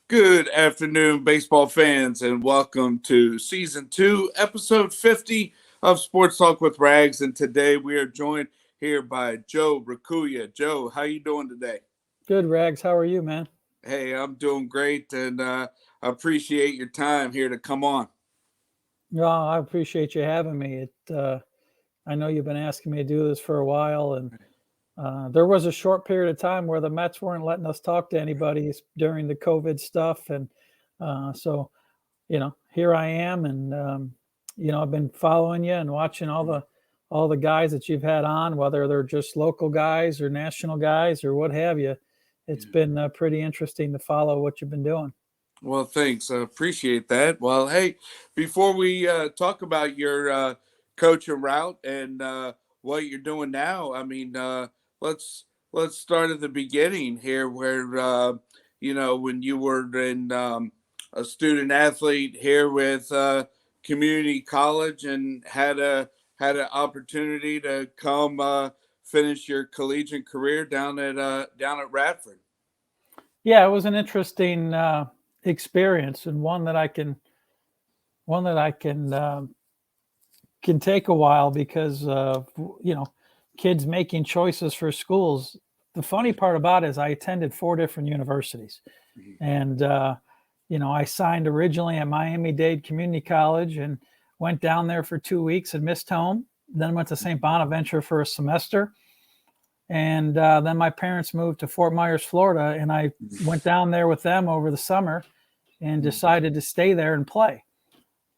Good afternoon, baseball fans, and welcome to season 2, episode 50 of Sports Talk with Rags. And today we are joined here by Joe Raccuia. Joe, how you doing today? Good, Rags. How are you, man? Hey, I'm doing great, and I appreciate your time here to come on. No, I appreciate you having me. I know you've been asking me to do this for a while, and there was a short period of time where the Mets weren't letting us talk to anybody during the COVID stuff, and so here I am, and I've been following you and watching all the guys that you've had on, whether they're just local guys or national guys or what have you. It's been pretty interesting to follow what you've been doing. Well, thanks. I appreciate that. Well, hey, before we talk about your coaching route and what you're doing now, let's let's start at the beginning here, where when you were in a student athlete here with community college and had an opportunity to come finish your collegiate career down at Radford. Yeah, it was an interesting experience, and one that I can take a while because kids making choices for schools. The funny part about it is I attended 4 different universities, Mhm. and I signed originally at Miami-Dade Community College and went down there for 2 weeks and missed home. Then went to St. Bonaventure for a semester, and then my parents moved to Fort Myers, Florida, and I went down there with them over the summer and decided to stay there and play.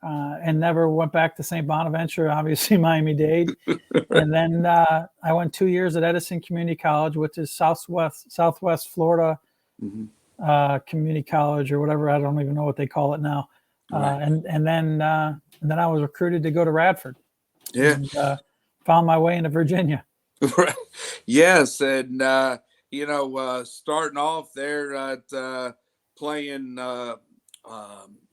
And never went back to St. Bonaventure, obviously Miami-Dade. And then I went 2 years at Edison Community College, which is Southwest Florida Mhm. Community College or whatever. I don't even know what they call it now. Right. And then I was recruited to go to Radford Yeah. and found my way into Virginia. Right. Yes, and starting off there at playing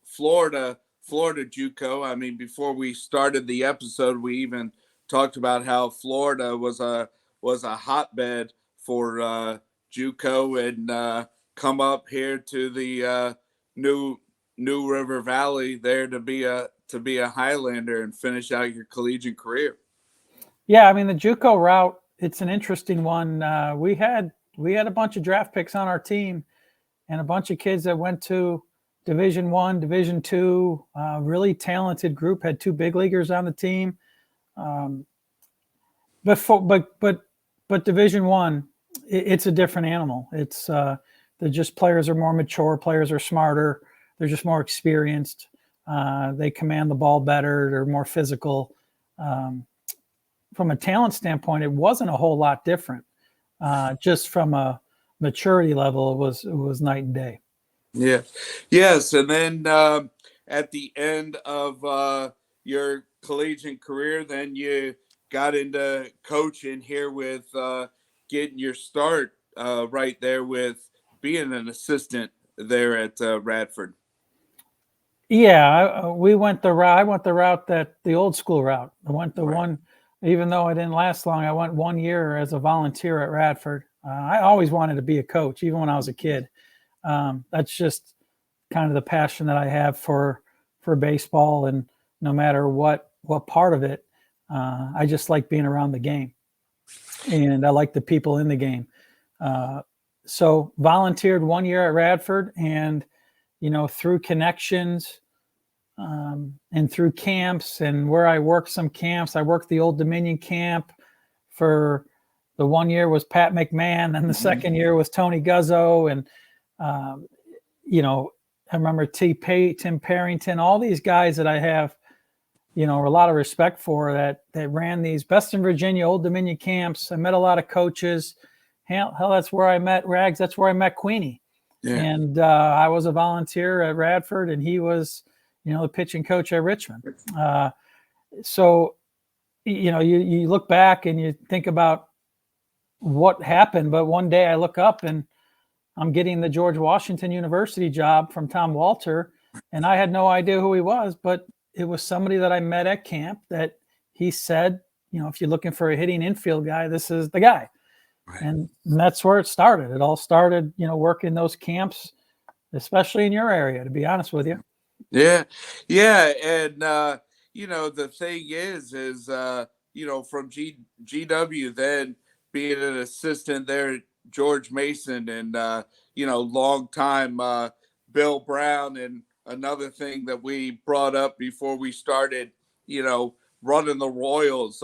Florida JUCO. I mean, before we started the episode, we even talked about how Florida was a hotbed for JUCO, and come up here to the New New River Valley there to be a Highlander and finish out your collegiate career. Yeah, I mean the JUCO route. It's an interesting one. We had a bunch of draft picks on our team, and a bunch of kids that went to Division 1, Division 2. Really talented group. Had 2 big leaguers on the team. Um, but Division 1, it's a different animal. It's they're just players are more mature. Players are smarter. They're just more experienced. They command the ball better. They're more physical. Um, from a talent standpoint, it wasn't a whole lot different. Just from a maturity level, it was night and day. Yeah. Yes. And then at the end of your collegiate career, then you got into coaching here with getting your start right there with being an assistant there at Radford. Yeah, we went the route. I went the route that the old school route. I went the Right. one, even though I didn't last long. I went 1 year as a volunteer at Radford. I always wanted to be a coach, even when I was a kid. That's just kind of the passion that I have for baseball, and no matter what part of it, I just like being around the game, and I like the people in the game. Uh, so volunteered 1 year at Radford, and through connections and through camps and where I worked some camps. I worked the Old Dominion camp for the 1 year was Pat McMahon, then the Mhm. second year was Tony Guzzo, and um, I remember Tim Parrington, all these guys that I have a lot of respect for that ran these Best in Virginia Old Dominion camps. I met a lot of coaches. Hell, that's where I met Rags. That's where I met Queenie. Yeah. And I was a volunteer at Radford, and he was, the pitching coach at Richmond. So, you look back and you think about what happened, but one day I look up and I'm getting the George Washington University job from Tom Walter, and I had no idea who he was, but it was somebody that I met at camp that he said, if you're looking for a hitting infield guy, this is the guy. Right. And that's where it started. It all started, working those camps especially in your area, to be honest with you. Yeah, yeah, and the thing is, from GW, then being an assistant there, at George Mason, and long time Bill Brown, and another thing that we brought up before we started, running the Royals,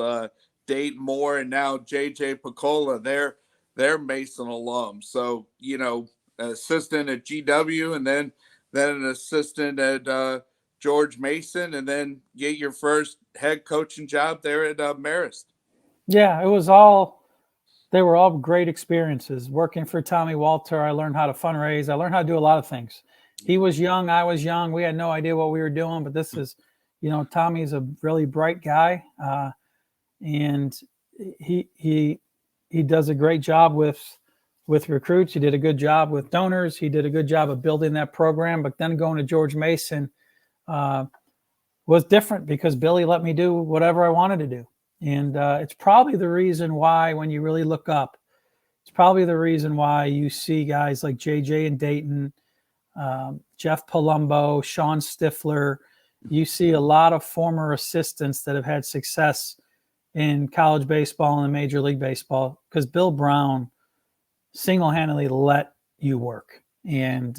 Dayton Moore, and now JJ Picola, they're Mason alums. So assistant at GW, and then an assistant at George Mason, and then get your first head coaching job there at Marist. Yeah, they were all great experiences. Working for Tommy Walter, I learned how to fundraise. I learned how to do a lot of things. He was young, I was young. We had no idea what we were doing, but Tommy's a really bright guy, and he does a great job with recruits. He did a good job with donors. He did a good job of building that program. But then going to George Mason was different because Billy let me do whatever I wanted to do. And it's probably the reason why, when you really look up, it's probably the reason why you see guys like JJ and Dayton, Jeff Palumbo, Sean Stifler. You see a lot of former assistants that have had success in college baseball and Major League Baseball because Bill Brown single-handedly let you work. And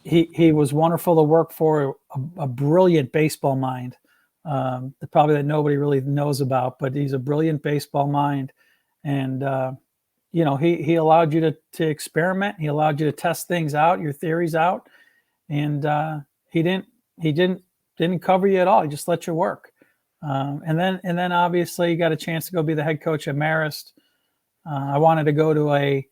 he was wonderful to work for, a brilliant baseball mind, probably that nobody really knows about, but he's a brilliant baseball mind. And, he allowed you to experiment. He allowed you to test things out, your theories out. And he didn't cover you at all. He just let you work. And then obviously you got a chance to go be the head coach at Marist. I wanted to go to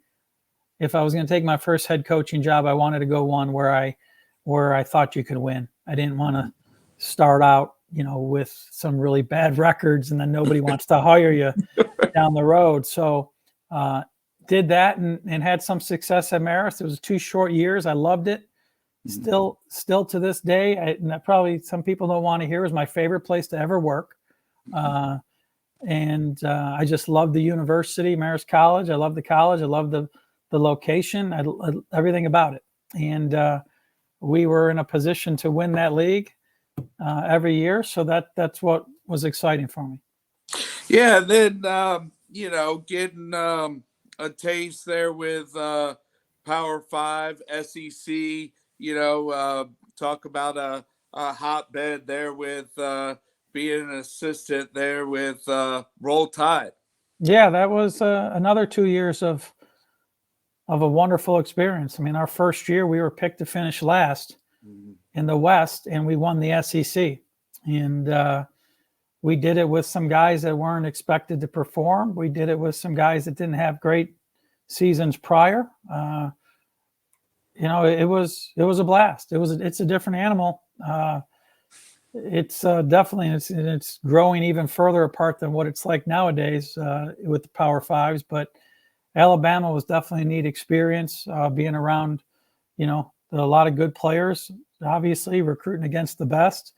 if I was going to take my first head coaching job, I wanted to go one where I thought you could win. I didn't want to start out, with some really bad records and then nobody wants to hire you down the road. So, did that and had some success at Marist. It was 2 short years. I loved it. Still to this day, and that probably some people don't want to hear, is my favorite place to ever work. And I just love the university, Marist College. I love the college. I love the location. I everything about it. And we were in a position to win that league every year. So that's what was exciting for me. Yeah, and then getting a taste there with Power 5, SEC. Talk about a hotbed there with being an assistant there with Roll Tide. Yeah, that was another 2 years of a wonderful experience. I mean, our first year we were picked to finish last in the West, and we won the SEC. And we did it with some guys that weren't expected to perform. We did it with some guys that didn't have great seasons prior. It was a blast. It's a different animal. It's definitely it's growing even further apart than what it's like nowadays with the Power Fives. But Alabama was definitely a neat experience, being around, a lot of good players, obviously recruiting against the best.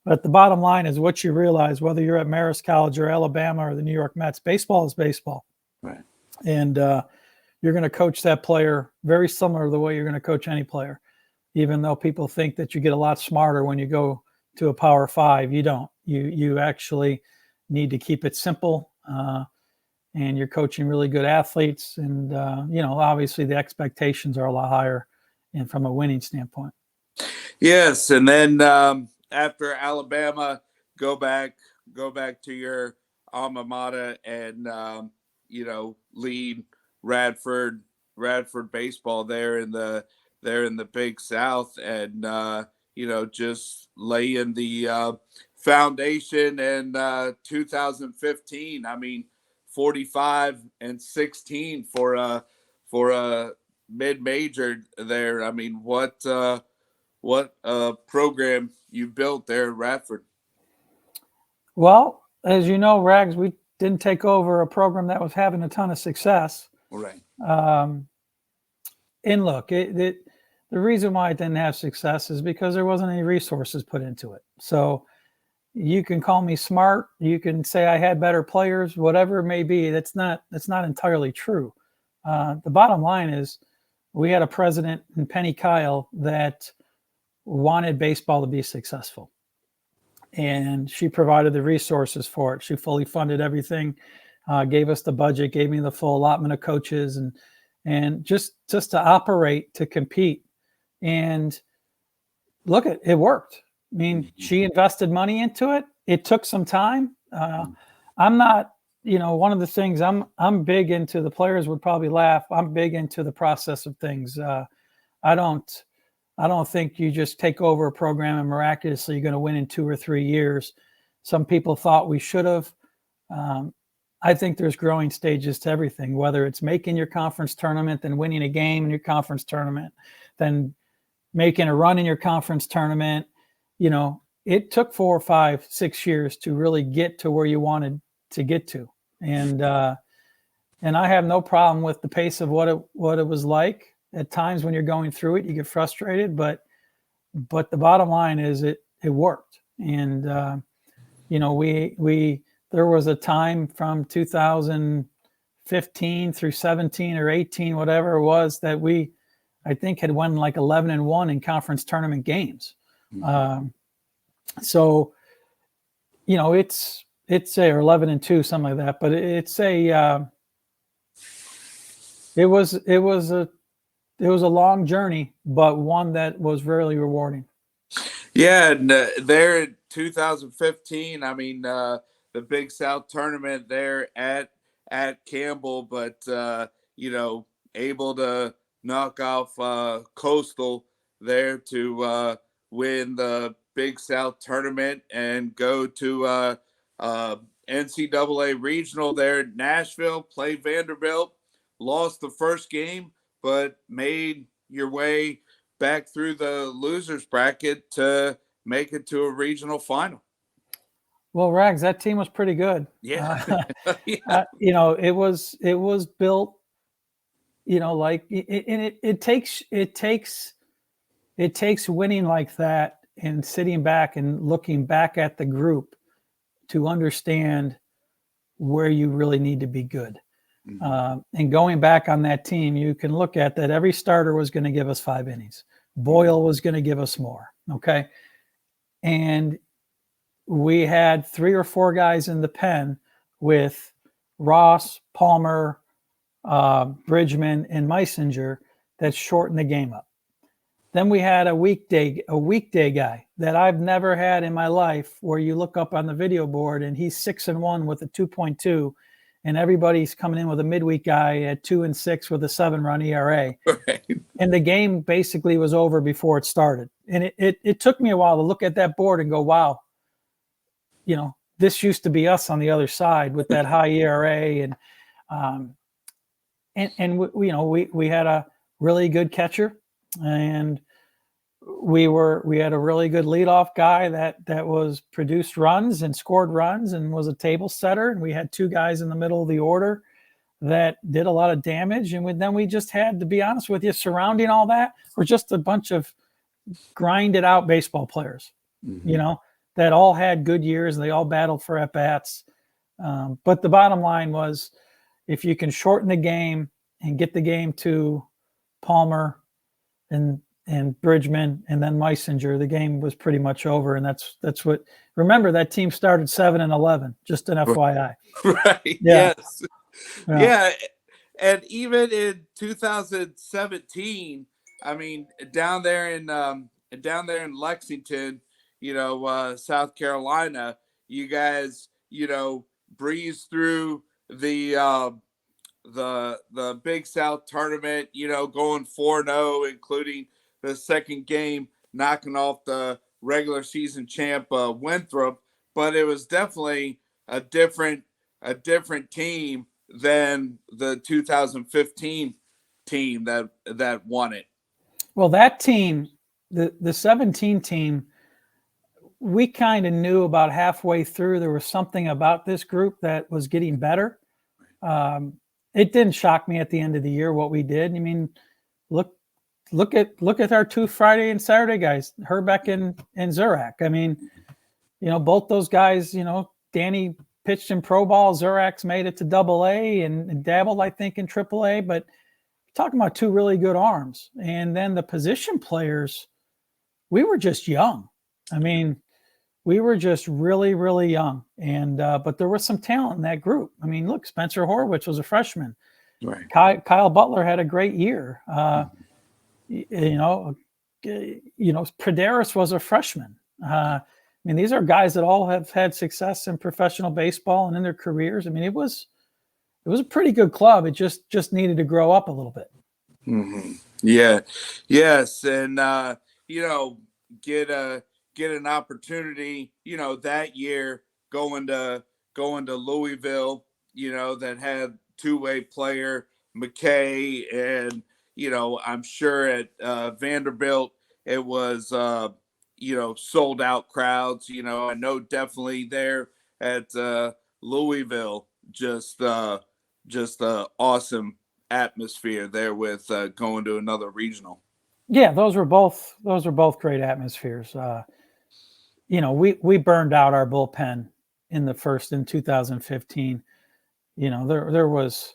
But the bottom line is what you realize, whether you're at Marist College or Alabama or the New York Mets, baseball is baseball. Right. And you're going to coach that player very similar to the way you're going to coach any player, even though people think that you get a lot smarter when you go to a Power 5. You don't. You actually need to keep it simple. And you're coaching really good athletes. And, obviously the expectations are a lot higher and from a winning standpoint. Yes. And then after Alabama, go back to your alma mater and, lead Radford baseball there in the Big South, and, just laying the foundation in 2015. I mean, 45-16 for a mid-major there. I mean, what program you built there at Radford? Well, as you know, Rags, we didn't take over a program that was having a ton of success. Right. And look, the reason why it didn't have success is because there wasn't any resources put into it. So you can call me smart. You can say I had better players, whatever it may be. That's not entirely true. The bottom line is we had a president in Penny Kyle that wanted baseball to be successful. And she provided the resources for it. She fully funded everything, gave us the budget, gave me the full allotment of coaches, and just to operate, to compete. And look, it worked. I mean, she invested money into it. It took some time. I'm not, one of the things I'm big into, the players would probably laugh, I'm big into the process of things. I don't think you just take over a program and miraculously you're going to win in 2 or 3 years. Some people thought we should have. I think there's growing stages to everything, whether it's making your conference tournament, then winning a game in your conference tournament, then making a run in your conference tournament. It took 4 or 5, 6 years to really get to where you wanted to get to. And I have no problem with the pace of what it was like. At times when you're going through it, you get frustrated, but the bottom line is it worked. And, there was a time from 2015 through 17 or 18, whatever it was, that I think had won like 11-1 in conference tournament games. So, it's a, or 11-2, something like that, but it was a long journey, but one that was really rewarding. Yeah, and there in 2015, I mean, the Big South tournament there at Campbell, but able to knock off Coastal there to win the Big South tournament and go to NCAA regional there in Nashville, play Vanderbilt, lost the first game, but made your way back through the losers bracket to make it to a regional final. Well, Rags, that team was pretty good. Yeah. Yeah. It was built, like it takes winning like that and sitting back and looking back at the group to understand where you really need to be good. And going back on that team, you can look at that. Every starter was going to give us 5 innings. Boyle was going to give us more. Okay. And we had 3 or 4 guys in the pen with Ross, Palmer, Bridgman, and Meisinger that shortened the game up. Then we had a weekday guy that I've never had in my life, where you look up on the video board and he's 6-1 with a 2.2, and everybody's coming in with a midweek guy at 2-6 with a 7-run ERA. Right. And the game basically was over before it started. And it took me a while to look at that board and go, wow, this used to be us on the other side with that high ERA. And we had a really good catcher, and we had a really good leadoff guy that was produced runs and scored runs and was a table setter. And we had 2 guys in the middle of the order that did a lot of damage. And then we just had, to be honest with you, surrounding all that, we're just a bunch of grinded out baseball players, that all had good years. They all battled for at-bats. But the bottom line was, if you can shorten the game and get the game to Palmer and Bridgman and then Meisinger, the game was pretty much over. And that's what, remember, that team started 7-11, just an FYI. Right. Yeah. Yes. Yeah. And even in 2017, I mean, down there in Lexington, South Carolina, you guys, breezed through the Big South tournament, going 4-0, including the second game, knocking off the regular season champ Winthrop. But it was definitely a different team than the 2015 team that won it. Well, that team, the 17 team, we kind of knew about halfway through there was something about this group that was getting better. It didn't shock me at the end of the year what we did. I mean, look at our 2 Friday and Saturday guys, Herbeck and Zurak. I mean, both those guys, Danny pitched in pro ball. Zurak's made it to AA and dabbled, I think, in AAA. But talking about two really good arms. And then the position players, we were just young. I mean, we were just really, really young. And but there was some talent in that group. I mean, look, Spencer Horwitz was a freshman. Right. Kyle Butler had a great year. Mhm. You know, Prederis was a freshman. I mean, these are guys that all have had success in professional baseball and in their careers. I mean, it was a pretty good club. It just needed to grow up a little bit. Yeah, yes, and you know, get a get an opportunity, that year going to going to Louisville, that had two-way player McKay, and I'm sure at Vanderbilt it was sold out crowds. I know definitely there at Louisville, just awesome atmosphere there with going to another regional. Yeah, those were both great atmospheres. We burned out our bullpen in 2015. There was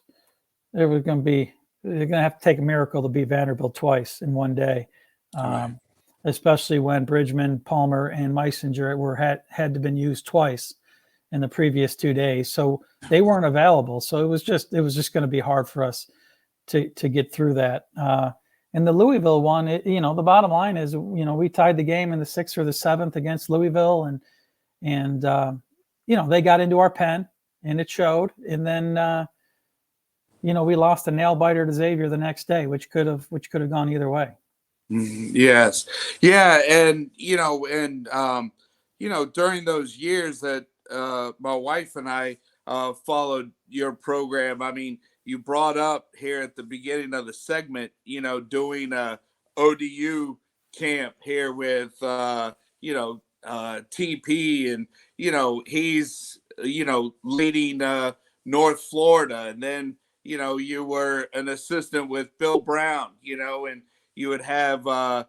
going to be they're going to have to take a miracle to beat Vanderbilt twice in one day, Right. um, especially when Bridgman, Palmer, and Meisinger had to been used twice in the previous 2 days. So they weren't available. So it was just going to be hard for us to get through that. And the Louisville one, the bottom line is, we tied the game in the 6th or the 7th against Louisville, and they got into our pen, and it showed. And then we lost a nail biter to Xavier the next day, which could have gone either way. Yes. Yeah, and during those years that my wife and I followed your program, I mean, you brought up here at the beginning of the segment, doing a ODU camp here with TP, and he's leading North Florida, and then you were an assistant with Bill Brown, and you would have a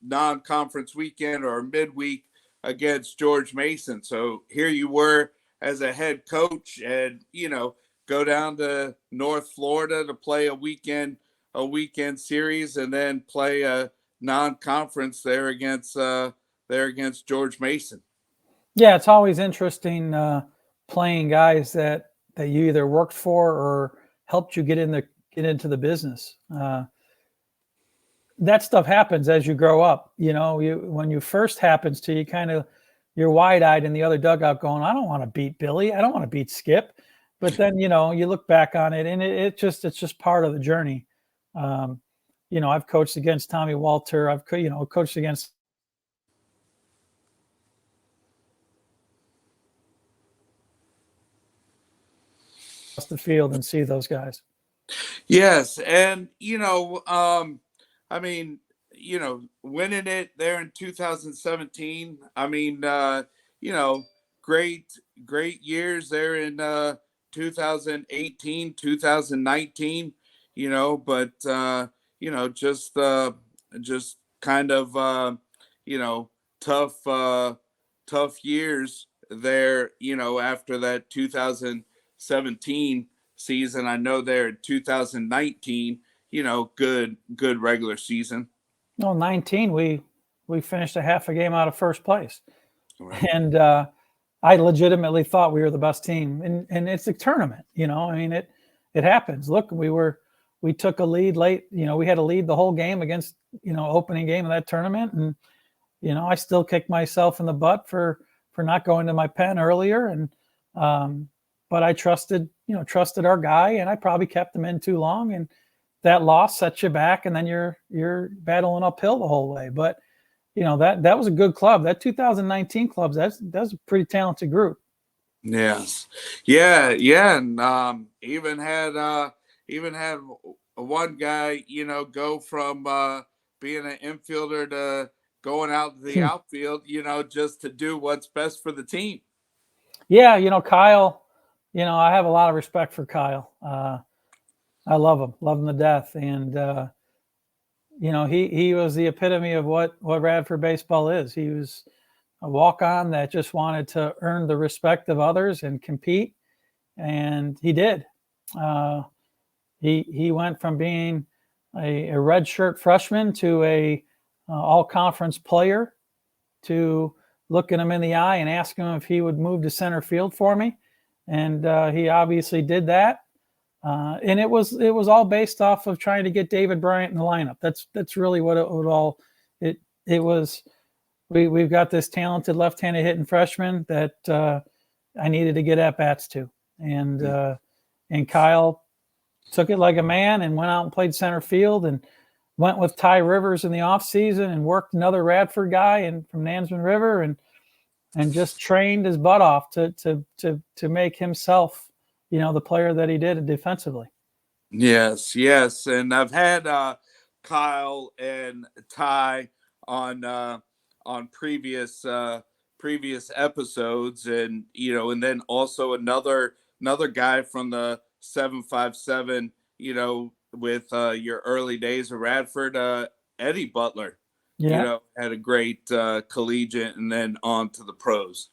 non-conference weekend or midweek against George Mason. So here you were as a head coach, and go down to North Florida to play a weekend series, and then play a non-conference there against George Mason. Yeah, it's always interesting playing guys that you either worked for or helped you get into the business. That stuff happens as you grow up. When you first happens to you, you're wide eyed in the other dugout going, I don't want to beat Billy. I don't want to beat Skip. But then, you look back on it, and it's just part of the journey. I've coached against Tommy Walter. I've, coached against the field and see those guys. Yes, and I mean, winning it there in 2017. I mean, you know, great years there in 2018, 2019. But just kind of you know, tough tough years there. After that 2017 season. I know there in 2019, good regular season. No, 19, we finished a half a game out of first place. Right. And I legitimately thought we were the best team. And it's a tournament, I mean, it happens. Look, we took a lead late, we had a lead the whole game against, opening game of that tournament. And, I still kick myself in the butt for not going to my pen earlier. And, but I trusted our guy, and I probably kept him in too long. And that loss sets you back, and then you're battling uphill the whole way. But that was a good club. That 2019 clubs, that's a pretty talented group. Yes. Yeah, and even had one guy, go from being an infielder to going out to the outfield, just to do what's best for the team. Yeah, Kyle, I have a lot of respect for Kyle. I love him to death. And he was the epitome of what Radford baseball is. He was a walk-on that just wanted to earn the respect of others and compete, and he did. He went from being a redshirt freshman to a all conference player, to looking him in the eye and asking him if he would move to center field for me, and he obviously did that. And it was all based off of trying to get David Bryant in the lineup. That's really what it all it was. We've got this talented left-handed hitting freshman that I needed to get at bats to, and Kyle took it like a man and went out and played center field, and went with Ty Rivers in the offseason and worked another Radford guy and from Nansman River, and just trained his butt off to make himself, the player that he did defensively. Yes, yes, and I've had Kyle and Ty on previous episodes, and and then also another guy from the 757, with your early days of Radford, Eddie Butler. Yeah. Had a great collegiate, and then on to the pros.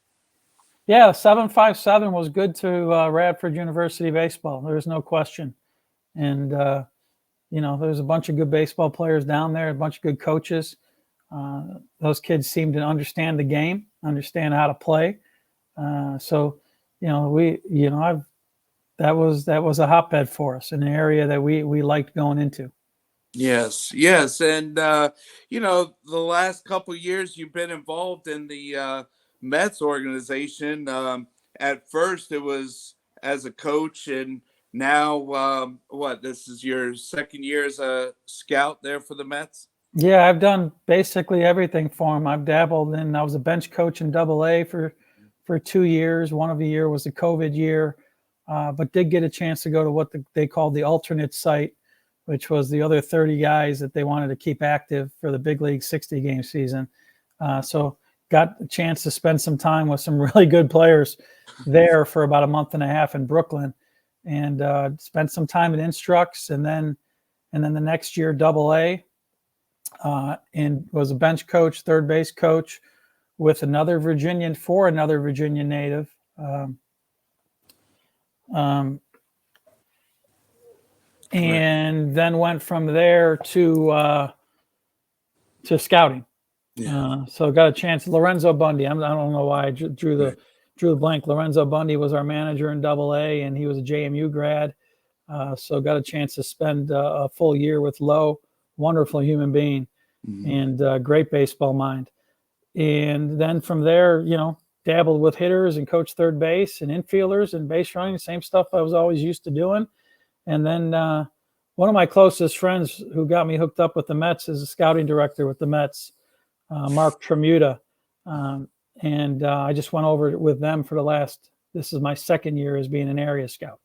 Yeah, 757 was good to Radford University baseball. There's no question. And, there's a bunch of good baseball players down there, a bunch of good coaches. Those kids seem to understand the game, understand how to play. So, that was a hotbed for us, in an area that we liked going into. Yes, yes, and the last couple of years you've been involved in the Mets organization. At first, it was as a coach, and now what? This is your second year as a scout there for the Mets. Yeah, I've done basically everything for them. I've dabbled in. I was a bench coach in Double-A for 2 years. One of the year was the COVID year, but did get a chance to go to what they called the alternate site, which was the other 30 guys that they wanted to keep active for the big league 60 game season. So got a chance to spend some time with some really good players there for about a month and a half in Brooklyn, and spent some time at Instructs, and then the next year Double-A, and was a bench coach, third base coach with another Virginian for another Virginia native. And then went from there to scouting. Yeah. So got a chance. Lorenzo Bundy. I don't know why I drew the blank. Lorenzo Bundy was our manager in Double-A, and he was a JMU grad. So got a chance to spend a full year with Lo. Wonderful human being, and great baseball mind. And then from there, dabbled with hitters and coached third base and infielders and base running. Same stuff I was always used to doing. And then one of my closest friends who got me hooked up with the Mets is a scouting director with the Mets, Mark Tremuta. And I just went over with them this is my second year as being an area scout.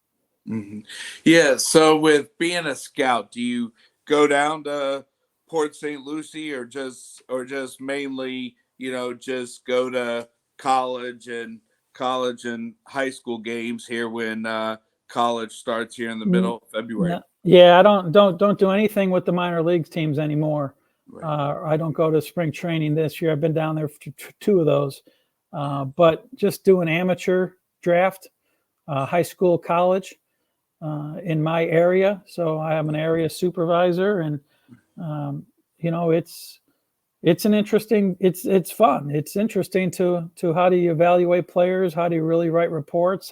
Mm-hmm. Yeah. So with being a scout, do you go down to Port St. Lucie, or just mainly, just go to college and high school games here when college starts here in the middle of February? No, yeah, I don't do anything with the minor leagues teams anymore. Right. I don't go to spring training this year. I've been down there for two of those, but just do an amateur draft, high school, college, in my area. So I am an area supervisor, and it's an interesting. It's fun. It's interesting to how do you evaluate players? How do you really write reports?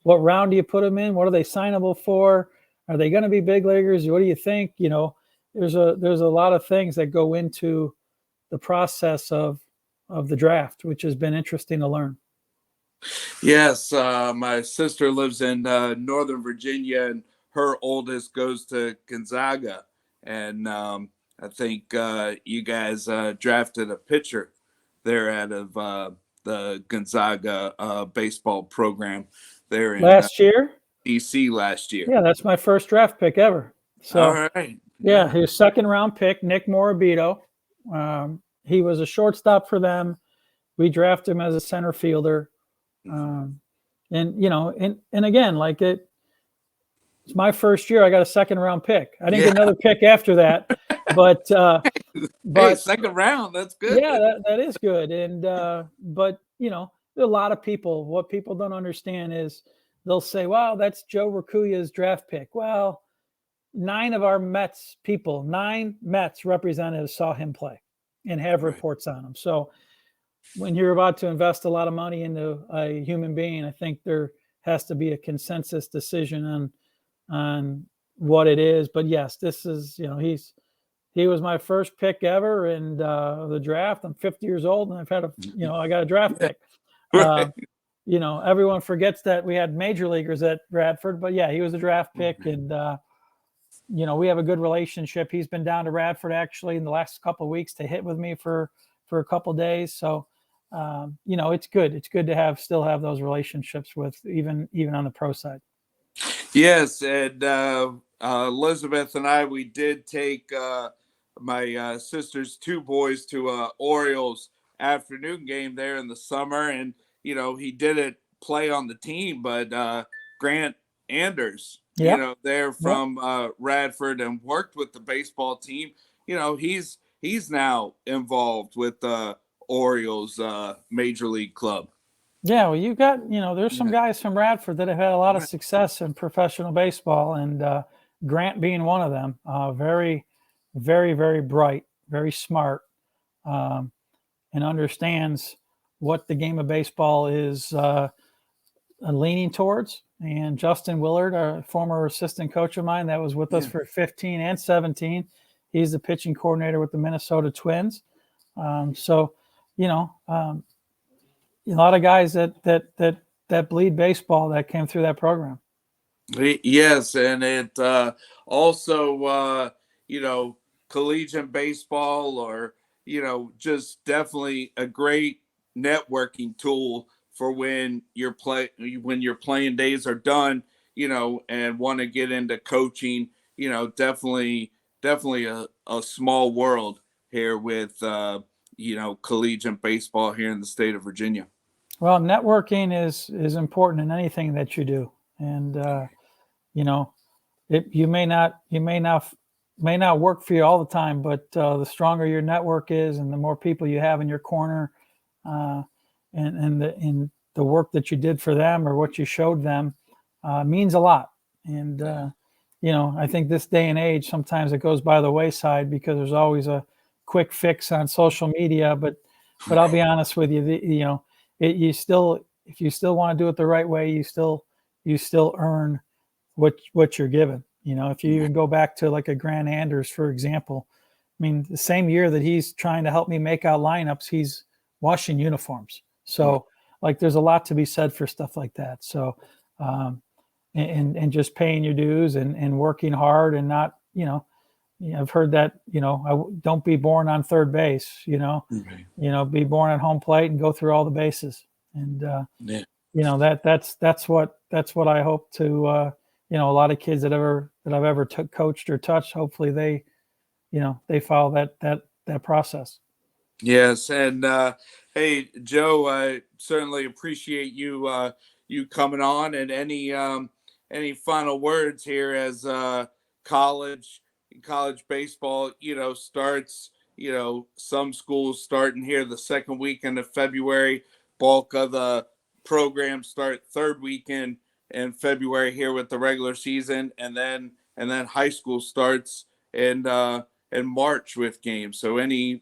What round do you put them in? What are they signable for? Are they going to be big leaguers? What do you think? There's a lot of things that go into the process of the draft, which has been interesting to learn. Yes, my sister lives in Northern Virginia, and her oldest goes to Gonzaga, and I think you guys drafted a pitcher there out of the Gonzaga baseball program there in last year. DC last year. Yeah, that's my first draft pick ever. So, all right. Yeah, his second round pick, Nick Morabito. He was a shortstop for them. We drafted him as a center fielder. And again, like it's my first year, I got a second round pick. I didn't get another pick after that, but hey, second round, that's good. Yeah, that is good. And but there are a lot of people. What people don't understand is they'll say, "Well, that's Joe Raccuia's draft pick." Well, 9 of our Mets people, 9 Mets representatives saw him play and have Right. reports on him. So when you're about to invest a lot of money into a human being, I think there has to be a consensus decision on what it is. But yes, this is, he was my first pick ever in the draft. I'm 50 years old and I've had I got a draft Yeah. pick. Uh, Right. Everyone forgets that we had major leaguers at Radford, but yeah, he was a draft pick, Right. and we have a good relationship. He's been down to Radford actually in the last couple of weeks to hit with me for a couple of days. So, it's good. It's good to still have those relationships with even on the pro side. Yes, and Elizabeth and I, we did take my sister's 2 boys to Orioles afternoon game there in the summer, and he didn't play on the team, but Grant Anders, Yep. they're Yep. from Radford and worked with the baseball team. He's now involved with the Orioles major league club. Yeah. Well, you got, there's some Yeah. guys from Radford that have had a lot of Right. success in professional baseball, and Grant being one of them. Very, very, very bright, very smart, um, and understands what the game of baseball is leaning towards. And Justin Willard, a former assistant coach of mine that was with us Yeah. for 15 and 17, he's the pitching coordinator with the Minnesota Twins. So, a lot of guys that bleed baseball that came through that program. Yes, and it also, collegiate baseball, or just definitely a great networking tool for when your playing days are done, and want to get into coaching. Definitely a small world here with collegiate baseball here in the state of Virginia. Well, networking is important in anything that you do, and you know, you may not work for you all the time, but the stronger your network is, and the more people you have in your corner, uh, and the work that you did for them or what you showed them means a lot. And I think this day and age, sometimes it goes by the wayside because there's always a quick fix on social media. But I'll be honest with you, you still, if you still want to do it the right way, you still earn what you're given. If you even go back to like a Grant Anders, for example, I mean, the same year that he's trying to help me make out lineups, he's washing uniforms. So like, there's a lot to be said for stuff like that. So, and just paying your dues and working hard and not, I've heard that, don't be born on third base, Right. be born at home plate and go through all the bases. And, Yeah. that's what I hope to, a lot of kids that I've ever coached or touched, hopefully they follow that process. Yes, and hey, Joe, I certainly appreciate you coming on. And any final words here as college college baseball starts. Some schools starting here the second weekend of February. Bulk of the programs start third weekend in February here with the regular season, and then high school starts in March with games. So any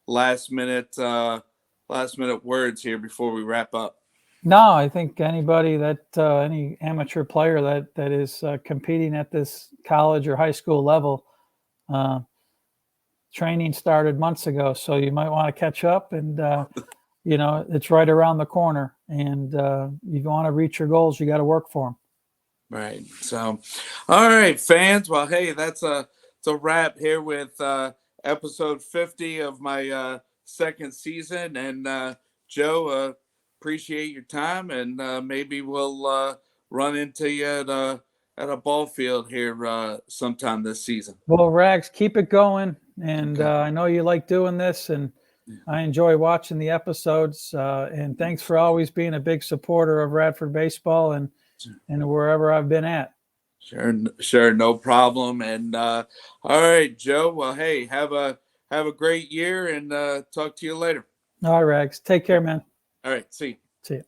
last minute words here before we wrap up? No, I think anybody any amateur player that is competing at this college or high school level, uh, training started months ago, so you might want to catch up. And it's right around the corner. And you want to reach your goals, you got to work for them. Right. So, all right, fans. Well, hey, it's a wrap here with episode 50 of my second season. And Joe, appreciate your time, and maybe we'll run into you at a ball field here sometime this season. Well, Rags, keep it going. And Okay. I know you like doing this, and Yeah. I enjoy watching the episodes. And thanks for always being a big supporter of Radford baseball and wherever I've been at. Sure, no problem. And all right, Joe. Well, hey, have a great year, and talk to you later. All right, Rags. Take care, man. All right, see you. See you.